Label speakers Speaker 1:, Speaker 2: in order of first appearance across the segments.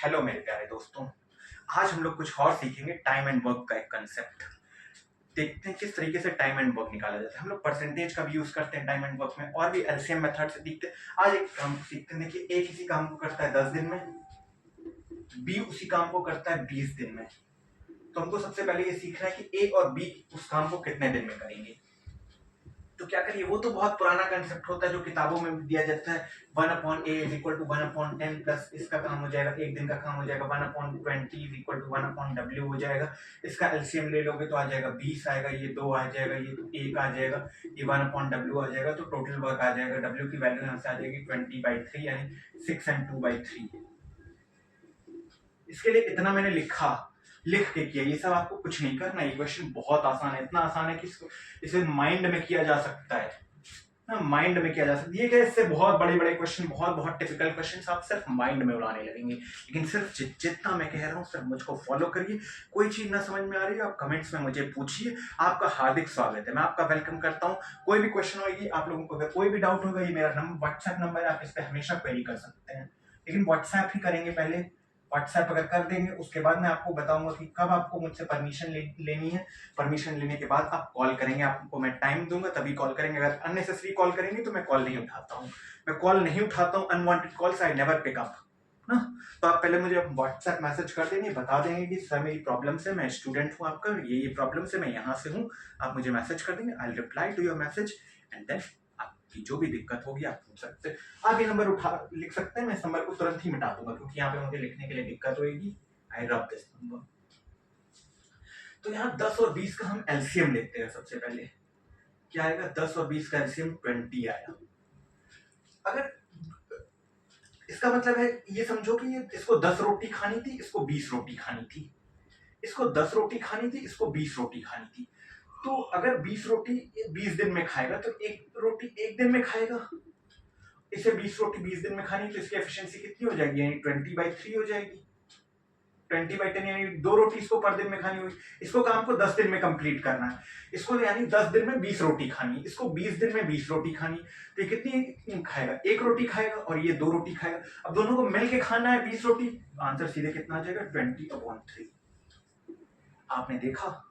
Speaker 1: Hello मेरे प्यारे दोस्तों। आज हम लोग कुछ और सीखेंगे टाइम एंड वर्क का एक कंसेप्ट। देखते हैं किस तरीके से टाइम एंड वर्क निकाला जाता है। हम लोग परसेंटेज का भी यूज करते हैं टाइम एंड वर्क में, और भी एलसीएम मेथड से सीखते हैं। आज एक काम सीखते हैं। देखिए, ए किसी काम को करता है 10 दिन में, बी उसी काम को करता है 20 दिन में। तो हमको सबसे पहले ये सीखना है कि ए और बी उस काम को कितने दिन में करेंगे। तो क्या करिए, वो तो बहुत पुराना कंसेप्ट होता है जो किताबों में भी दिया जाता है। 1/a=1/10 प्लस इसका काम हो जाएगा, एक दिन का काम हो जाएगा। 1/20=1/w हो जाएगा। इसका एलसीएम ले लोगे तो आ जाएगा 20 आएगा, ये 2 आ जाएगा, ये 1 आ जाएगा, ये 1/w आ जाएगा। तो टोटल वर्क आ जाएगा, w की वैल्यू यहाँ से आ जाएगी 20/3 यानी 6 and 2/3। इसके लिए इतना मैंने लिख के किया। ये सब आपको कुछ नहीं करना। ये क्वेश्चन बहुत आसान है, इतना आसान है कि इसे माइंड में किया जा सकता है ना, माइंड में किया जा सकता है। ये क्या, इससे बहुत बड़े बड़े क्वेश्चन, बहुत टिपिकल क्वेश्चन आप सिर्फ माइंड में उड़ाने लगेंगे। लेकिन सिर्फ जितना मैं कह रहा हूँ सिर्फ मुझको फॉलो करिए। कोई चीज ना समझ में आ रही है आप कमेंट्स में मुझे पूछिए। आपका हार्दिक स्वागत है, मैं आपका वेलकम करता हूँ। कोई भी क्वेश्चन होगी, आप लोगों को अगर कोई भी डाउट होगा, ये मेरा व्हाट्सएप नंबर है, आप इस पर हमेशा क्वेरी कर सकते हैं। लेकिन व्हाट्सएप ही करेंगे पहले। व्हाट्सएप अगर कर देंगे उसके बाद मैं आपको बताऊंगा कि कब आपको मुझसे परमिशन लेनी है। परमिशन लेने के बाद आप कॉल करेंगे, आपको मैं टाइम दूंगा तभी कॉल करेंगे। अगर अननेसेसरी कॉल करेंगे तो मैं कॉल नहीं उठाता हूँ। मैं कॉल नहीं उठाता हूँ, unwanted calls I never pick up ना। तो आप पहले मुझे व्हाट्सएप मैसेज कर देंगे, बता देंगे कि सर मेरी प्रॉब्लम से, मैं स्टूडेंट हूँ आपका, ये प्रॉब्लम से मैं यहाँ से हूँ। आप मुझे मैसेज कर देंगे, I will reply to your message and then आपकी जो भी दिक्कत होगी आप पूछ सकते हैं। आप ये नंबर लिख सकते हैं, मैं इस नंबर को तुरंत ही मिटा दूंगा क्योंकि यहाँ पे मुझे लिखने के लिए दिक्कत होगी। आई रब दिस नंबर। तो यहाँ 10 और 20 का हम एलसीएम लेते हैं। सबसे पहले क्या आएगा, 10 और 20 का एलसीएम 20 आया। अगर इसका मतलब है, ये समझो कि ये इसको 10 रोटी खानी थी, इसको 20 रोटी खानी थी। इसको 10 रोटी खानी थी, इसको 20 रोटी खानी थी। तो अगर 20 रोटी 20 दिन में खाएगा तो एक रोटी एक दिन में खाएगा। इसे 20 रोटी 20 दिन में खानी, तो इसकी एफिशिएंसी कितनी हो जाएगी, यानी 20/3 हो जाएगी। 20/10 यानी 2 रोटी इसको पर दिन में खानी होगी। इसको काम को 10 दिन में कंप्लीट करना है। इसको यानी 10 दिन में 20 रोटी खानी, इसको 20 दिन में 20 रोटी खानी। तो ये कितनी खाएगा, एक रोटी खाएगा और ये 2 रोटी खाएगा। अब दोनों को मिलके खाना है 20 रोटी। आंसर सीधे कितना आ जाएगा, 20/3। आपने देखा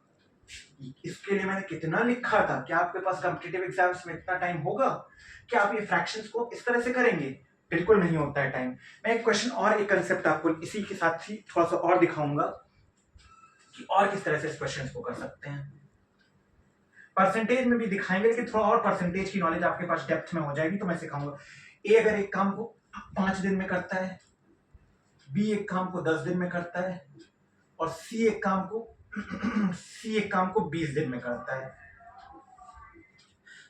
Speaker 1: इसके लिए मैंने कितना लिखा था। क्या आपके पास कॉम्पिटिटिव एग्जाम्स में इतना टाइम होगा? क्या आप ये फ्रैक्शंस को इस तरह से करेंगे? बिल्कुल नहीं होता है टाइम। मैं एक क्वेश्चन और एक कंसेप्ट आपको इसी के साथ ही थोड़ा सा और दिखाऊंगा कि और किस तरह से इस क्वेश्चन को कर सकते हैं। परसेंटेज में भी दिखाएंगे, लेकिन थोड़ा और परसेंटेज की नॉलेज आपके पास डेप्थ में हो जाएगी तो मैं सिखाऊंगा। ए अगर एक काम को 5 दिन में करता है, बी एक काम को 10 दिन में करता है, और सी एक काम को 20 दिन में करता है।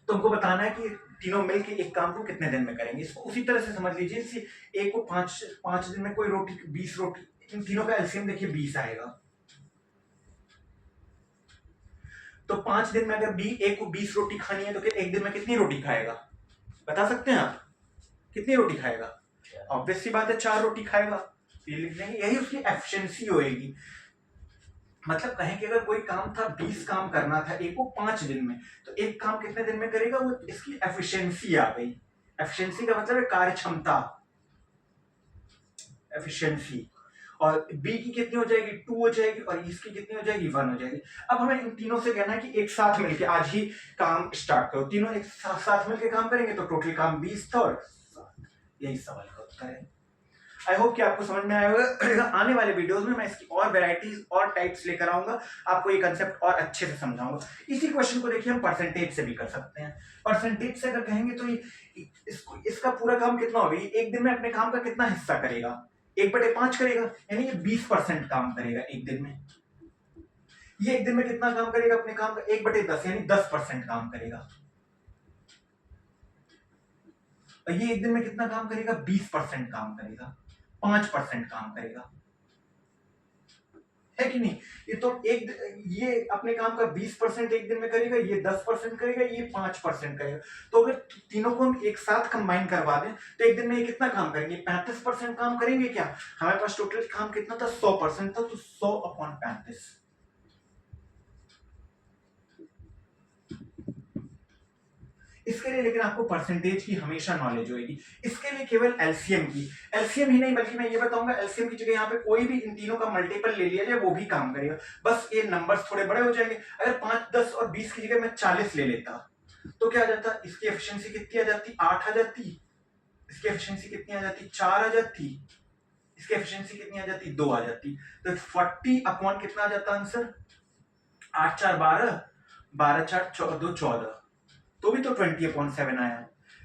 Speaker 1: तो हमको बताना है कि तीनों मिलके एक काम को कितने दिन में करेंगे। इसको उसी तरह से समझ लीजिए, ए को 5 दिन में कोई रोटी 20 रोटी, इन तीनों का एलसीएम देखिए 20 आएगा। तो 5 दिन में अगर ए को 20 रोटी खानी है तो एक दिन में कितनी रोटी खाएगा, बता सकते हैं आप? कितनी रोटी खाएगा? ऑब्वियस सी बात है, 4 रोटी खाएगा। ये लिख देंगे, यही उसकी एफिशिएंसी होएगी। मतलब कहें कि अगर कोई काम था 20 काम करना था एक को 5 दिन में, तो एक काम कितने दिन में करेगा, वो इसकी एफिशिएंसी आ गई। एफिशिएंसी का मतलब है कार्य क्षमता, एफिशिएंसी। और बी की कितनी हो जाएगी, 2 हो जाएगी, और इसकी कितनी हो जाएगी, 1 हो जाएगी। अब हमें इन तीनों से कहना है कि एक साथ मिलकर आज ही काम स्टार्ट करो। तीनों एक साथ मिलकर काम करेंगे तो टोटल काम 20 था, और यही सवाल का उत्तर है। आई होप कि आपको समझ में आया होगा। आने वाले वीडियोस में मैं इसकी और वैरायटीज और टाइप्स लेकर आऊंगा, आपको ये कंसेप्ट और अच्छे से समझाऊंगा। इसी क्वेश्चन को देखिए हम परसेंटेज से भी कर सकते हैं। परसेंटेज से अगर कहेंगे तो इसका पूरा काम कितना होगा, एक दिन में अपने काम का कितना हिस्सा करेगा, 1/5 करेगा, यानी ये 20% काम करेगा एक दिन में। ये एक दिन में कितना काम करेगा, अपने काम का 1/10 यानी 10% काम करेगा। और ये एक दिन में कितना काम करेगा, 20% काम करेगा, 5% काम करेगा, है कि नहीं? ये तो ये अपने काम का 20% एक दिन में करेगा, ये 10% करेगा, ये 5% करेगा। तो अगर तीनों को हम एक साथ कंबाइन करवा दें तो एक दिन में ये कितना काम करेंगे, 35% काम करेंगे। क्या हमारे पास टोटल काम कितना था, 100% था, तो 100/35। इसके लिए लेकिन आपको परसेंटेज की हमेशा नॉलेज होगी। इसके लिए केवल एलसीएम की, एलसीएम ही नहीं बल्कि मैं ये बताऊंगा एलसीएम की जगह यहाँ पे कोई भी इन तीनों का मल्टीपल ले लिया जाए वो भी काम करेगा, बस ये नंबर्स थोड़े बड़े हो जाएंगे। अगर 5, 10 और 20 की जगह मैं 40 ले लेता तो क्या आ जाता, इसकी एफिशिएंसी कितनी आ जाती, 8 आ जाती, इसकी एफिशिएंसी कितनी आ जाती, 4 आ जाती, इसकी एफिशिएंसी कितनी आ जाती, 2 आ जाती। तो 40 अपॉन कितना आ जाता आंसर, 8 4 12, 12 4 2 14, तो भी तो 20/7 आया।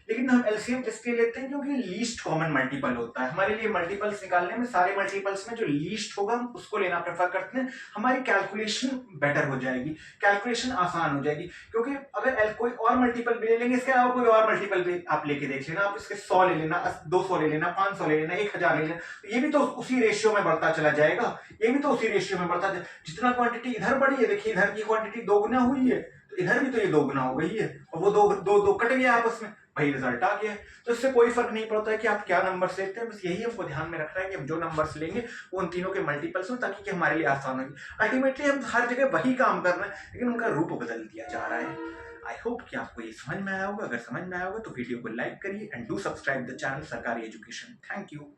Speaker 1: लेकिन हम एलसीएम इसलिए लेते हैं क्योंकि लीस्ट कॉमन मल्टीपल होता है हमारे लिए। मल्टीपल्स निकालने में सारे मल्टीपल्स में जो लीस्ट होगा हम उसको लेना प्रेफर करते हैं, हमारी कैलकुलेशन बेटर हो जाएगी, कैलकुलेशन आसान हो जाएगी। क्योंकि अगर कोई और मल्टीपल भी ले लेंगे, इसके अलावा कोई और मल्टीपल भी आप लेके देख लेना, आप इसके 100 ले लेना, 200 ले लेना, 500 ले लेना, 1000 ले लेना, तो ये भी तो उसी रेशियो में बढ़ता चला जाएगा, ये भी तो उसी रेशियो में बढ़ता जाएगा। जितना क्वांटिटी इधर बढ़ी है, देखिए इधर की क्वांटिटी दोगुना हुई है, तो इधर भी तो ये दोगुना हो गई है, और वो दो कट गया आपस में, वही रिजल्ट आ गया। तो इससे कोई फर्क नहीं पड़ता है कि आप क्या नंबर्स लेते हैं, बस यही हमको ध्यान में रखना है कि हम जो नंबर्स लेंगे वो उन तीनों के मल्टीपल्स हो, ताकि कि हमारे लिए आसान होगी। अल्टीमेटली हम हर जगह वही काम कर रहे हैं, लेकिन उनका रूप बदल दिया जा रहा है। आई होप कि आपको ये समझ में आया होगा। अगर समझ में आया होगा तो वीडियो को लाइक करिए and do subscribe the channel सरकारी एजुकेशन। Thank you.